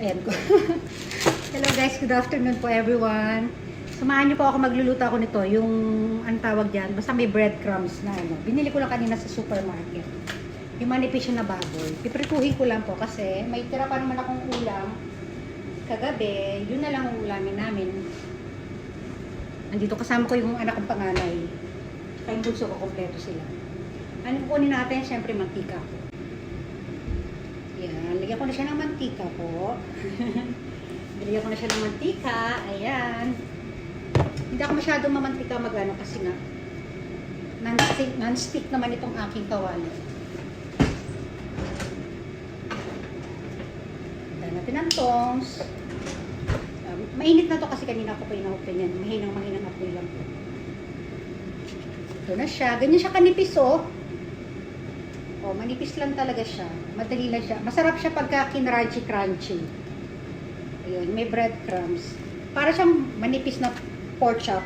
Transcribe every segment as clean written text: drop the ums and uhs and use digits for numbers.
Ayan ko. Hello guys, good afternoon po everyone. Samahan niyo po ako, magluluto ako nito. Yung, ang tawag dyan, basta may breadcrumbs na ano. Binili ko lang kanina sa supermarket. Yung manipis na baboy. Piprituhin ko lang po kasi may tira pa naman akong ulam. Kagabi, yun na lang ang ulamin namin. Andito kasama ko yung anak kong panganay. Kaya yung bunso ko, kompleto sila. Ano kunin natin? Siyempre, mantika po. Yan, lagyan ko na siya ng mantika po. Lagyan ko na siya ng mantika. Ayan. Hindi ako masyadong mamantika magano kasi nga non-stick naman itong aking kawali. Dahil natin ang tongs. Mainit na to kasi kanina ako pa inahopen yan. Mahinang apoy lang po. Ito na siya. Ganyan siya kanipis oh. Oh, manipis lang talaga siya. Madali lang siya. Masarap siya pagka kinrunchy-crunchy. Ayun, may breadcrumbs. Para siyang manipis na pork chop.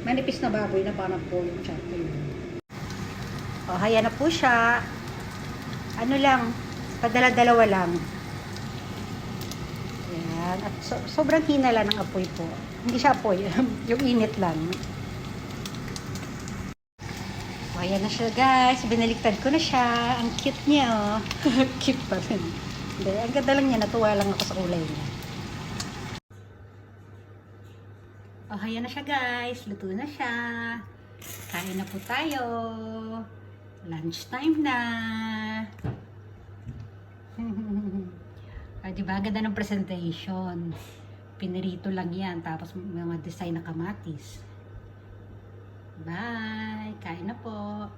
Manipis na baboy na parang pork chop. Ayun. Oh, haya na po siya. Ano lang, padala-dalawa lang. Ayan. At sobrang hina lang ng apoy po. Hindi siya apoy, yung init lang. O, ayan na siya guys. Binaliktad ko na siya. Ang cute niya oh. Cute pa rin. Hindi, ang ganda lang niya. Natuwa lang ako sa kulay niya. O, ayan na siya guys. Luto na siya. Kain na po tayo. Lunch time na. Diba? Ganda ng presentation. Pinirito lang yan. Tapos mga design na kamatis. Bye! Kain na po!